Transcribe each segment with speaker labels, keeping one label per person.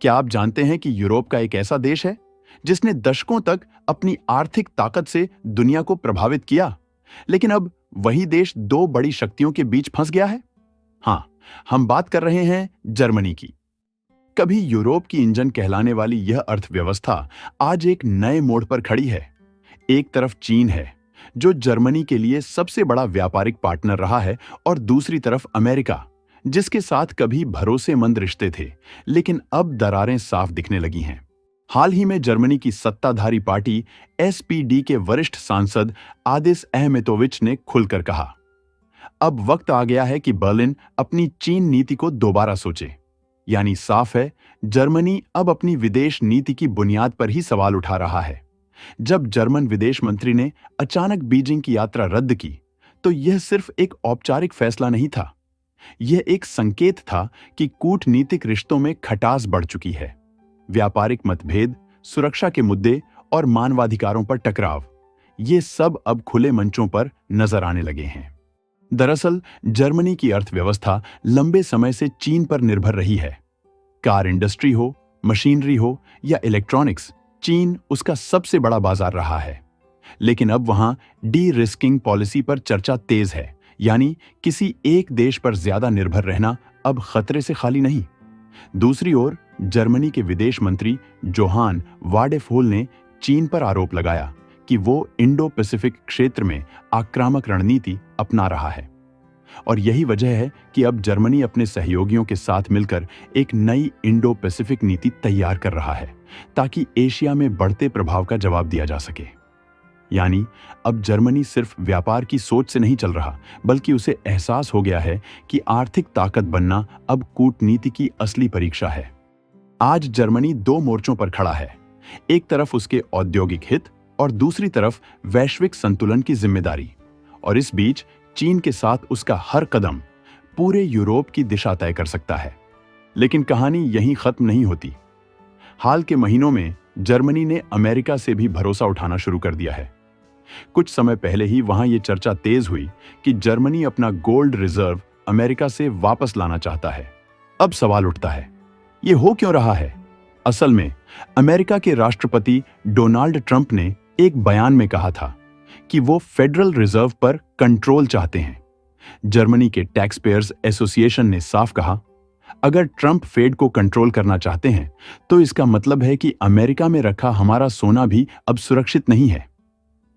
Speaker 1: क्या आप जानते हैं कि यूरोप का एक ऐसा देश है जिसने दशकों तक अपनी आर्थिक ताकत से दुनिया को प्रभावित किया, लेकिन अब वही देश दो बड़ी शक्तियों के बीच फंस गया है? हाँ, हम बात कर रहे हैं जर्मनी की। कभी यूरोप की इंजन कहलाने वाली यह अर्थव्यवस्था आज एक नए मोड़ पर खड़ी है। एक तरफ चीन है, जो जर्मनी के लिए सबसे बड़ा व्यापारिक पार्टनर रहा है, और दूसरी तरफ अमेरिका, जिसके साथ कभी भरोसेमंद रिश्ते थे, लेकिन अब दरारें साफ दिखने लगी हैं। हाल ही में जर्मनी की सत्ताधारी पार्टी एसपीडी के वरिष्ठ सांसद आदिस अहमेतोविच ने खुलकर कहा, अब वक्त आ गया है कि बर्लिन अपनी चीन नीति को दोबारा सोचे। यानी साफ है, जर्मनी अब अपनी विदेश नीति की बुनियाद पर ही सवाल उठा रहा है। जब जर्मन विदेश मंत्री ने अचानक बीजिंग की यात्रा रद्द की, तो यह सिर्फ एक औपचारिक फैसला नहीं था। यह एक संकेत था कि कूटनीतिक रिश्तों में खटास बढ़ चुकी है। व्यापारिक मतभेद, सुरक्षा के मुद्दे और मानवाधिकारों पर टकराव, ये सब अब खुले मंचों पर नजर आने लगे हैं। दरअसल जर्मनी की अर्थव्यवस्था लंबे समय से चीन पर निर्भर रही है। कार इंडस्ट्री हो, मशीनरी हो या इलेक्ट्रॉनिक्स, चीन उसका सबसे बड़ा बाजार रहा है। लेकिन अब वहां डी रिस्किंग पॉलिसी पर चर्चा तेज है, यानी किसी एक देश पर ज्यादा निर्भर रहना अब खतरे से खाली नहीं। दूसरी ओर जर्मनी के विदेश मंत्री जोहान वाडेफोल ने चीन पर आरोप लगाया कि वो इंडो पैसिफिक क्षेत्र में आक्रामक रणनीति अपना रहा है। और यही वजह है कि अब जर्मनी अपने सहयोगियों के साथ मिलकर एक नई इंडो पैसिफिक नीति तैयार कर रहा है, ताकि एशिया में बढ़ते प्रभाव का जवाब दिया जा सके। यानी अब जर्मनी सिर्फ व्यापार की सोच से नहीं चल रहा, बल्कि उसे एहसास हो गया है कि आर्थिक ताकत बनना अब कूटनीति की असली परीक्षा है। आज जर्मनी दो मोर्चों पर खड़ा है। एक तरफ उसके औद्योगिक हित और दूसरी तरफ वैश्विक संतुलन की जिम्मेदारी। और इस बीच चीन के साथ उसका हर कदम पूरे यूरोप की दिशा तय कर सकता है। लेकिन कहानी यहीं खत्म नहीं होती। हाल के महीनों में जर्मनी ने अमेरिका से भी भरोसा उठाना शुरू कर दिया है। कुछ समय पहले ही वहां यह चर्चा तेज हुई कि जर्मनी अपना गोल्ड रिजर्व अमेरिका से वापस लाना चाहता है। अब सवाल उठता है, यह हो क्यों रहा है? असल में अमेरिका के राष्ट्रपति डोनाल्ड ट्रंप ने एक बयान में कहा था कि वो फेडरल रिजर्व पर कंट्रोल चाहते हैं। जर्मनी के टैक्स पेयर्स एसोसिएशन ने साफ कहा, अगर ट्रंप फेड को कंट्रोल करना चाहते हैं, तो इसका मतलब है कि अमेरिका में रखा हमारा सोना भी अब सुरक्षित नहीं है।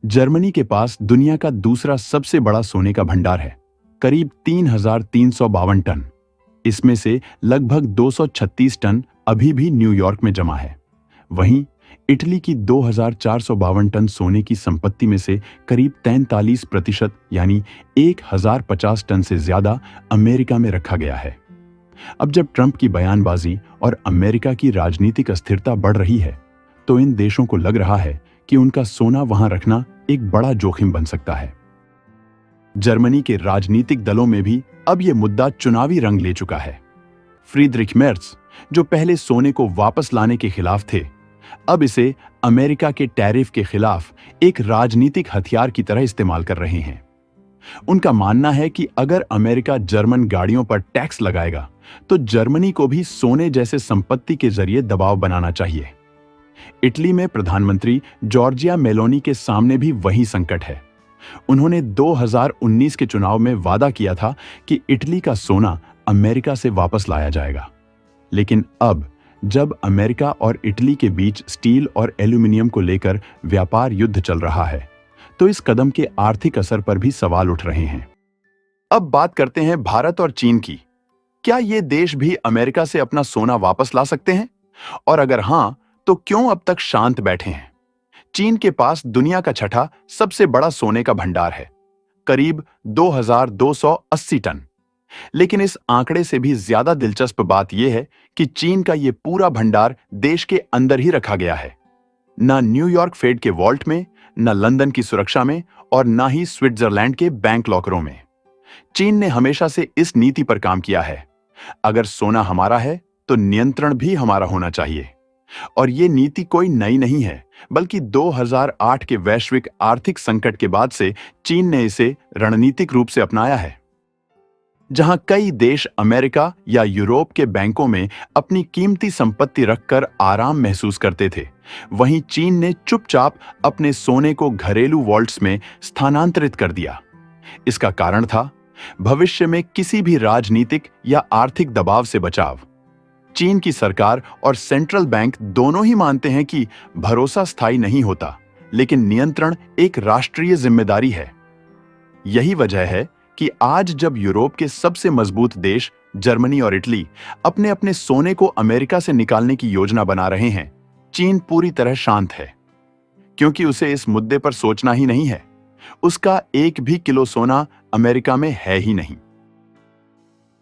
Speaker 1: जर्मनी के पास दुनिया का दूसरा सबसे बड़ा सोने का भंडार है, करीब 3,352 टन। इसमें से लगभग 236 टन अभी भी न्यूयॉर्क में जमा है। वहीं इटली की 2,452 टन सोने की संपत्ति में से करीब 43% यानी 1,050 टन से ज्यादा अमेरिका में रखा गया है। अब जब ट्रंप की बयानबाजी और अमेरिका की राजनीतिक अस्थिरता बढ़ रही है, तो इन देशों को लग रहा है कि उनका सोना वहां रखना एक बड़ा जोखिम बन सकता है। जर्मनी के राजनीतिक दलों में भी अब यह मुद्दा चुनावी रंग ले चुका है। फ्रीडरिख मेर्च, जो पहले सोने को वापस लाने के खिलाफ थे, अब इसे अमेरिका के टैरिफ के खिलाफ एक राजनीतिक हथियार की तरह इस्तेमाल कर रहे हैं। उनका मानना है कि अगर अमेरिका जर्मन गाड़ियों पर टैक्स लगाएगा, तो जर्मनी को भी सोने जैसे संपत्ति के जरिए दबाव बनाना चाहिए। इटली में प्रधानमंत्री जॉर्जिया मेलोनी के सामने भी वही संकट है। उन्होंने 2019 के चुनाव में वादा किया था कि इटली का सोना अमेरिका से वापस लाया जाएगा। लेकिन अब जब अमेरिका और इटली के बीच स्टील और एल्यूमिनियम को लेकर व्यापार युद्ध चल रहा है, तो इस कदम के आर्थिक असर पर भी सवाल उठ रहे हैं। अब बात करते हैं भारत और चीन की। क्या ये देश भी अमेरिका से अपना सोना वापस ला सकते हैं? और अगर हां, तो क्यों अब तक शांत बैठे हैं? चीन के पास दुनिया का छठा सबसे बड़ा सोने का भंडार है, करीब 2,280 टन। लेकिन इस आंकड़े से भी ज्यादा दिलचस्प बात यह है कि चीन का यह पूरा भंडार देश के अंदर ही रखा गया है। न न्यूयॉर्क फेड के वॉल्ट में, न लंदन की सुरक्षा में, और न ही स्विट्जरलैंड के बैंक लॉकरों में। चीन ने हमेशा से इस नीति पर काम किया है, अगर सोना हमारा है तो नियंत्रण भी हमारा होना चाहिए। और ये नीति कोई नई नहीं है, बल्कि 2008 के वैश्विक आर्थिक संकट के बाद से चीन ने इसे रणनीतिक रूप से अपनाया है। जहां कई देश अमेरिका या यूरोप के बैंकों में अपनी कीमती संपत्ति रखकर आराम महसूस करते थे, वहीं चीन ने चुपचाप अपने सोने को घरेलू वॉल्ट्स में स्थानांतरित कर दिया। इसका कारण था भविष्य में किसी भी राजनीतिक या आर्थिक दबाव से बचाव। चीन की सरकार और सेंट्रल बैंक दोनों ही मानते हैं कि भरोसा स्थायी नहीं होता, लेकिन नियंत्रण एक राष्ट्रीय जिम्मेदारी है। यही वजह है कि आज जब यूरोप के सबसे मजबूत देश जर्मनी और इटली अपने अपने सोने को अमेरिका से निकालने की योजना बना रहे हैं, चीन पूरी तरह शांत है, क्योंकि उसे इस मुद्दे पर सोचना ही नहीं है। उसका एक भी किलो सोना अमेरिका में है ही नहीं।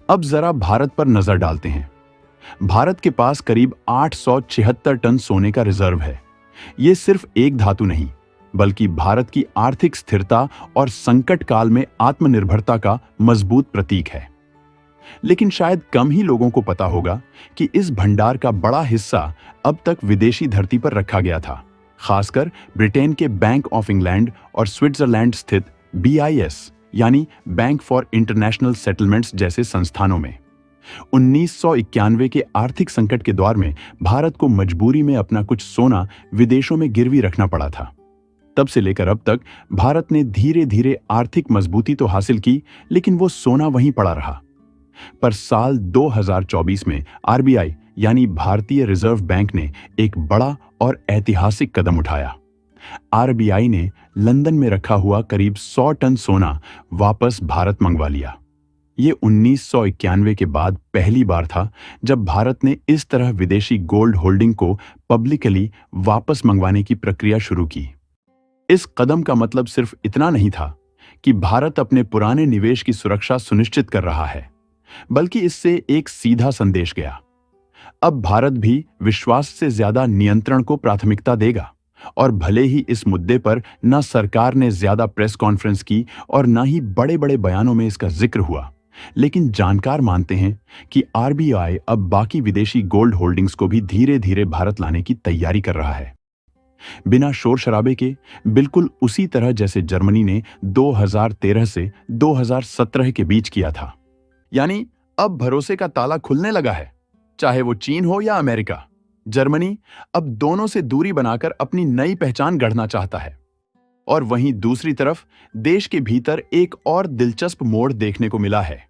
Speaker 1: अब जरा भारत पर नजर डालते हैं। भारत के पास करीब 876 टन सोने का रिजर्व है। यह सिर्फ एक धातु नहीं, बल्कि भारत की आर्थिक स्थिरता और संकट काल में आत्मनिर्भरता का मजबूत प्रतीक है। लेकिन शायद कम ही लोगों को पता होगा कि इस भंडार का बड़ा हिस्सा अब तक विदेशी धरती पर रखा गया था, खासकर ब्रिटेन के बैंक ऑफ इंग्लैंड और स्विट्जरलैंड स्थित BIS यानी बैंक फॉर इंटरनेशनल सेटलमेंट्स जैसे संस्थानों में। 1991 के आर्थिक संकट के दौर में भारत को मजबूरी में अपना कुछ सोना विदेशों में गिरवी रखना पड़ा था। तब से लेकर अब तक भारत ने धीरे धीरे आर्थिक मजबूती तो हासिल की, लेकिन वो सोना वहीं पड़ा रहा। पर साल 2024 में RBI यानी भारतीय रिजर्व बैंक ने एक बड़ा और ऐतिहासिक कदम उठाया। RBI ने लंदन में रखा हुआ करीब 100 टन सोना वापस भारत मंगवा लिया। ये 1991 के बाद पहली बार था जब भारत ने इस तरह विदेशी गोल्ड होल्डिंग को पब्लिकली वापस मंगवाने की प्रक्रिया शुरू की। इस कदम का मतलब सिर्फ इतना नहीं था कि भारत अपने पुराने निवेश की सुरक्षा सुनिश्चित कर रहा है, बल्कि इससे एक सीधा संदेश गया। अब भारत भी विश्वास से ज्यादा नियंत्रण को प्राथमिकता देगा, और भले ही इस मुद्दे पर न सरकार ने ज्यादा प्रेस कॉन्फ्रेंस की और न ही बड़े बड़े बयानों में इसका जिक्र हुआ, लेकिन जानकार मानते हैं कि RBI अब बाकी विदेशी गोल्ड होल्डिंग्स को भी धीरे धीरे भारत लाने की तैयारी कर रहा है, बिना शोर शराबे के, बिल्कुल उसी तरह जैसे जर्मनी ने 2013 से 2017 के बीच किया था। यानी अब भरोसे का ताला खुलने लगा है, चाहे वो चीन हो या अमेरिका। जर्मनी अब दोनों से दूरी बनाकर अपनी नई पहचान गढ़ना चाहता है। और वहीं दूसरी तरफ देश के भीतर एक और दिलचस्प मोड़ देखने को मिला है,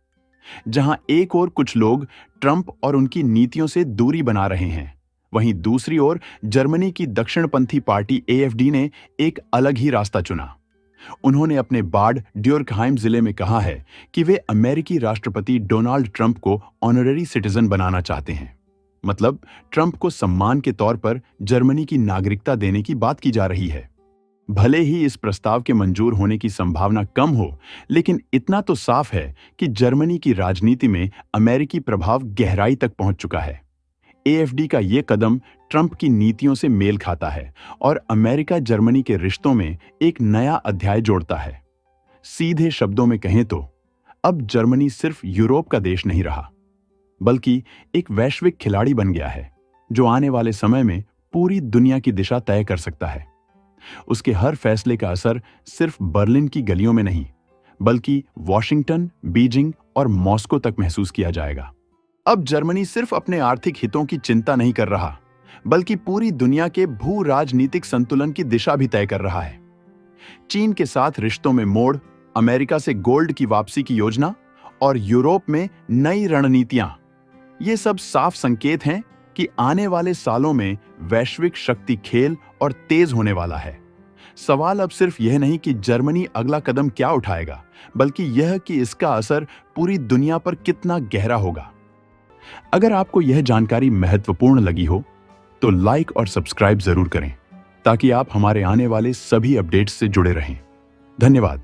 Speaker 1: जहां एक ओर कुछ लोग ट्रंप और उनकी नीतियों से दूरी बना रहे हैं, वहीं दूसरी ओर जर्मनी की दक्षिणपंथी पार्टी AfD ने एक अलग ही रास्ता चुना। उन्होंने अपने बाड ड्यूर्कहाइम जिले में कहा है कि वे अमेरिकी राष्ट्रपति डोनाल्ड ट्रंप को ऑनररी सिटीजन बनाना चाहते हैं। मतलब ट्रंप को सम्मान के तौर पर जर्मनी की नागरिकता देने की बात की जा रही है। भले ही इस प्रस्ताव के मंजूर होने की संभावना कम हो, लेकिन इतना तो साफ है कि जर्मनी की राजनीति में अमेरिकी प्रभाव गहराई तक पहुंच चुका है। AfD का ये कदम ट्रंप की नीतियों से मेल खाता है और अमेरिका जर्मनी के रिश्तों में एक नया अध्याय जोड़ता है। सीधे शब्दों में कहें तो अब जर्मनी सिर्फ यूरोप का देश नहीं रहा, बल्कि एक वैश्विक खिलाड़ी बन गया है, जो आने वाले समय में पूरी दुनिया की दिशा तय कर सकता है। उसके हर फैसले का असर सिर्फ बर्लिन की गलियों में नहीं, बल्कि वॉशिंगटन, बीजिंग और मॉस्को तक महसूस किया जाएगा। अब जर्मनी सिर्फ अपने आर्थिक हितों की चिंता नहीं कर रहा, बल्कि पूरी दुनिया के भू राजनीतिक संतुलन की दिशा भी तय कर रहा है। चीन के साथ रिश्तों में मोड़, अमेरिका से गोल्ड की वापसी की योजना और यूरोप में नई रणनीतियां, ये सब साफ संकेत हैं कि आने वाले सालों में वैश्विक शक्ति खेल और तेज होने वाला है। सवाल अब सिर्फ यह नहीं कि जर्मनी अगला कदम क्या उठाएगा, बल्कि यह कि इसका असर पूरी दुनिया पर कितना गहरा होगा। अगर आपको यह जानकारी महत्वपूर्ण लगी हो तो लाइक और सब्सक्राइब जरूर करें, ताकि आप हमारे आने वाले सभी अपडेट्स से जुड़े रहें। धन्यवाद।